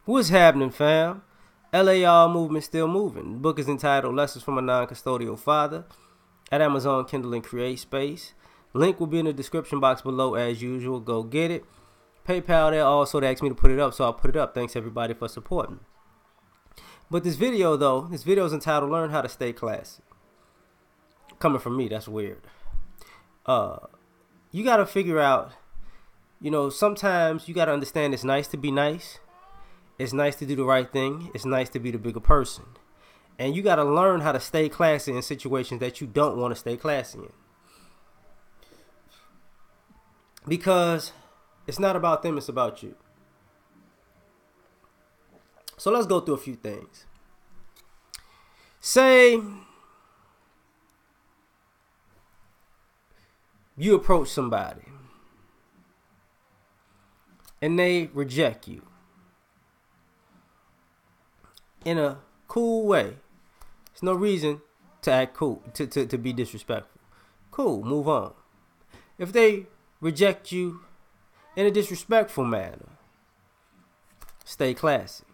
What's happening, fam? L.A.R. movement still moving. The book is entitled Lessons from a Non-Custodial Father at Amazon Kindle and Create Space. Link will be in the description box below as usual. Go get it. PayPal there also, they asked me to put it up, so I'll put it up. Thanks everybody for supporting. But this video is entitled Learn How to Stay Classy. Coming from me, that's weird. You got to figure out, sometimes you got to understand it's nice to be nice. It's nice to do the right thing. It's nice to be the bigger person. And you got to learn how to stay classy in situations that you don't want to stay classy in. Because it's not about them, it's about you. So let's go through a few things. Say you approach somebody and they reject you in a cool way. There's no reason to act cool, to be disrespectful. Cool, move on. If they reject you in a disrespectful manner, stay classy.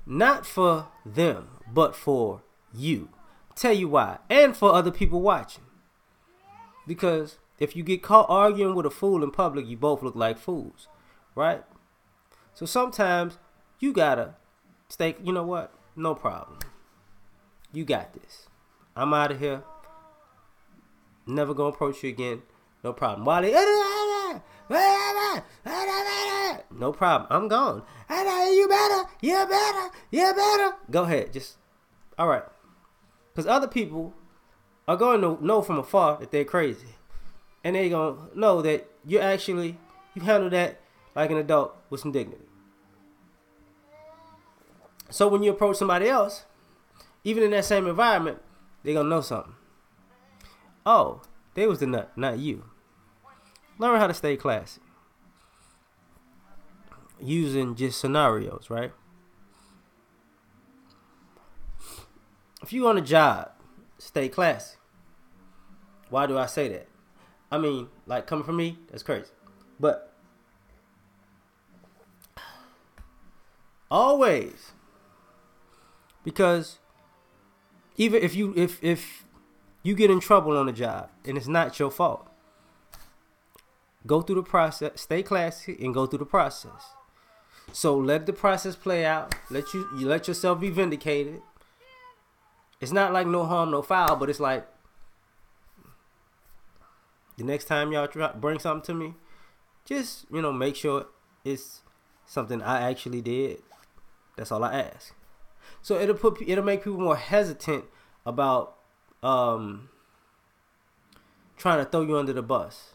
Not for them, but for you. Tell you why. And for other people watching. Because if you get caught arguing with a fool in public, you both look like fools. Right? So sometimes you gotta stay, you know what? No problem. You got this. I'm out of here. Never gonna approach you again. No problem. While they, no problem. I'm gone. You better. Go ahead. Just, all right. Because other people are going to know from afar that they're crazy. And they're going to know that you handle that like an adult with some dignity. So when you approach somebody else, even in that same environment, they're going to know something. Oh, they was the nut, not you. Learn how to stay classy. Using just scenarios, right? If you're on a job, stay classy. Why do I say that? I mean, like, coming from me, that's crazy. But always, because even if you get in trouble on a job and it's not your fault, go through the process, stay classy, and go through the process. So let the process play out. You let yourself be vindicated. It's not like no harm, no foul, but it's like the next time y'all bring something to me, just make sure it's something I actually did. That's all I ask. So it'll make people more hesitant about trying to throw you under the bus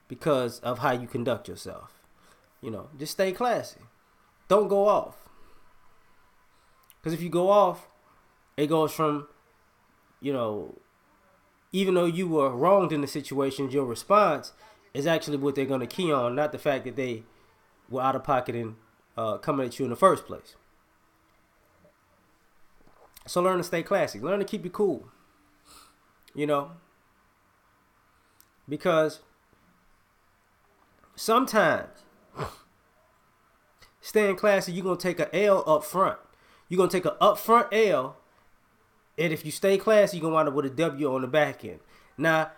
because of how you conduct yourself. Just stay classy. Don't go off. Because if you go off, it goes from, even though you were wronged in the situation, your response is actually what they're going to key on, not the fact that they were out of pocket and coming at you in the first place. So learn to stay classy. Learn to keep it cool. Because sometimes staying classy, you're going to take an L up front. You're going to take an upfront L, and if you stay classy, you're going to wind up with a W on the back end. Now,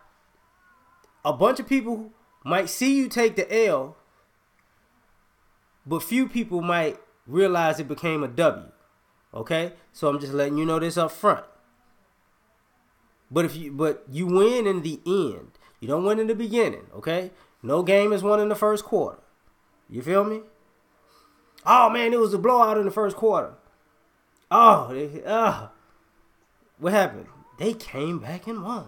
a bunch of people might see you take the L, but few people might realize it became a W. Okay? So I'm just letting you know this up front. But you win in the end. You don't win in the beginning, okay? No game is won in the first quarter. You feel me? Oh, man, it was a blowout in the first quarter. What happened? They came back and won.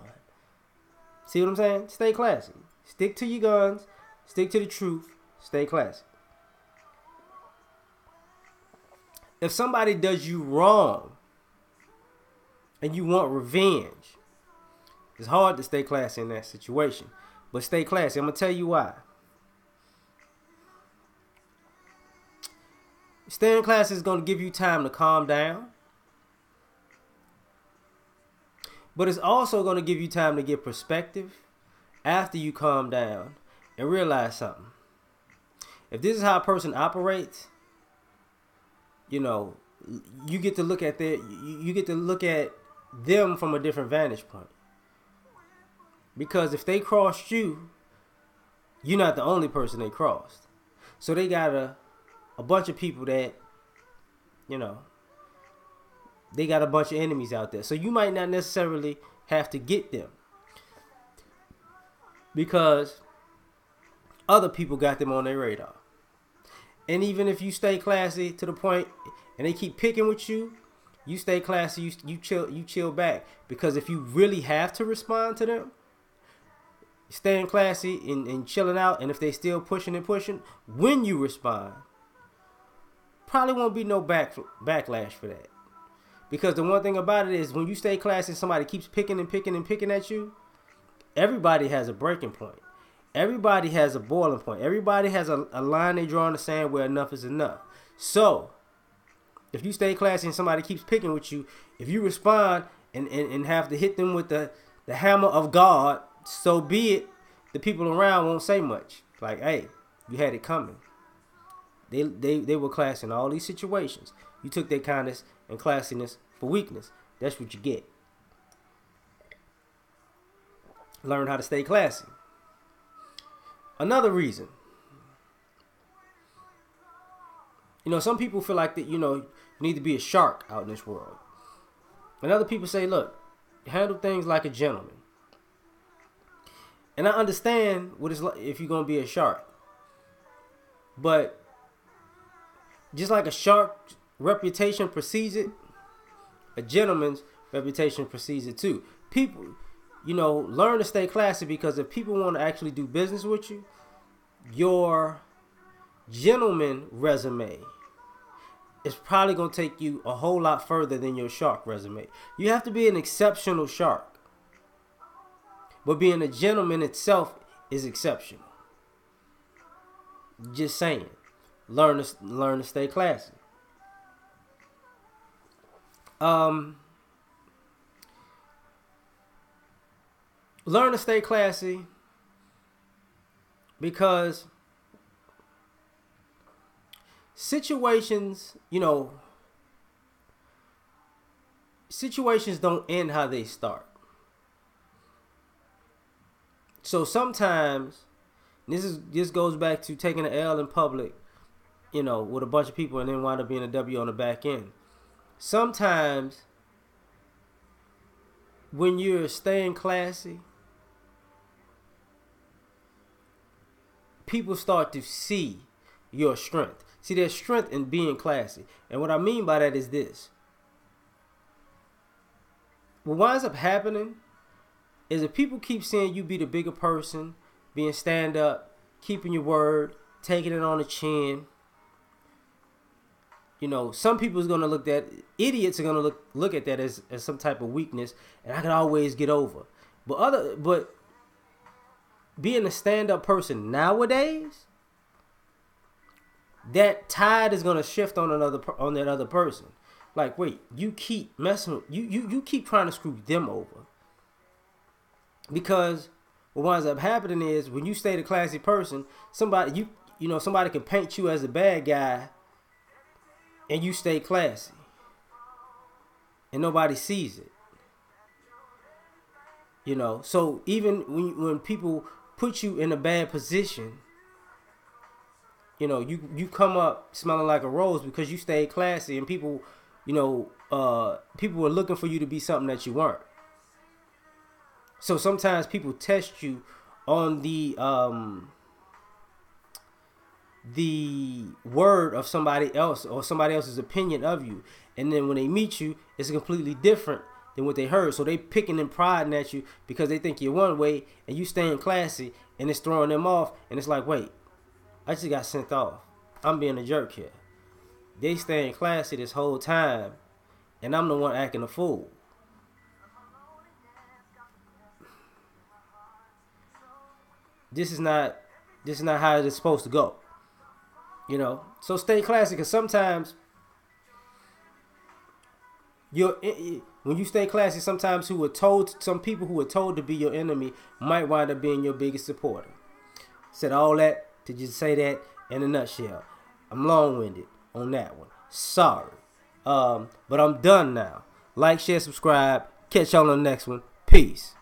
See what I'm saying? Stay classy. Stick to your guns. Stick to the truth. Stay classy. If somebody does you wrong and you want revenge, it's hard to stay classy in that situation. But stay classy. I'm going to tell you why. Staying classy is going to give you time to calm down. But it's also going to give you time to get perspective after you calm down and realize something. If this is how a person operates, you know, you get to look at you get to look at them from a different vantage point. Because if they crossed you, you're not the only person they crossed. So they got a bunch of people that, you know, they got a bunch of enemies out there. So you might not necessarily have to get them, because other people got them on their radar. And even if you stay classy to the point and they keep picking with you, you stay classy, you chill back. Because if you really have to respond to them, staying classy and chilling out, and if they still pushing and pushing, when you respond, probably won't be no backlash for that. Because the one thing about it is, when you stay classy and somebody keeps picking and picking and picking at you, everybody has a breaking point. Everybody has a boiling point. Everybody has a line they draw in the sand where enough is enough. So, if you stay classy and somebody keeps picking with you, if you respond and have to hit them with the hammer of God, so be it. The people around won't say much. Like, hey, you had it coming. They were classy in all these situations. You took their kindness and classiness for weakness. That's what you get. Learn how to stay classy. Another reason. You know, some people feel like that, you know, you need to be a shark out in this world. And other people say, look, handle things like a gentleman. And I understand what it's like if you're going to be a shark. But just like a shark's reputation precedes it, a gentleman's reputation precedes it too. People, you know, learn to stay classy, because if people want to actually do business with you, your gentleman resume is probably going to take you a whole lot further than your shark resume. You have to be an exceptional shark. But being a gentleman itself is exceptional. Just saying. Learn to stay classy. Learn to stay classy because situations, you know, situations don't end how they start. So sometimes, this goes back to taking an L in public, you know, with a bunch of people, and then wind up being a W on the back end. Sometimes, when you're staying classy, people start to see your strength. See, there's strength in being classy. And what I mean by that is this. What winds up happening is if people keep seeing you be the bigger person, being stand up, keeping your word, taking it on the chin, you know, some people is gonna idiots are gonna look at that as some type of weakness, and I can always get over. But being a stand up person nowadays, that tide is gonna shift on that other person. Like, wait, you keep messing, you keep trying to screw them over. Because what winds up happening is, when you stay the classy person, somebody can paint you as a bad guy, and you stay classy, and nobody sees it. You know, so even when people put you in a bad position, you know, you come up smelling like a rose because you stay classy, and people, you know, people were looking for you to be something that you weren't. So sometimes people test you on the word of somebody else, or somebody else's opinion of you, and then when they meet you, it's completely different than what they heard. So they picking and prodding at you because they think you're one way, and you staying classy, and it's throwing them off. And it's like, wait, I just got sent off. I'm being a jerk here. They staying classy this whole time, and I'm the one acting a fool. This is not how it's supposed to go. You know, so stay classy, because sometimes when you stay classy, sometimes some people who were told to be your enemy might wind up being your biggest supporter. Said all that to just say that in a nutshell. I'm long-winded on that one. sorry. But I'm done now. Like, share, subscribe. Catch y'all on the next one. Peace.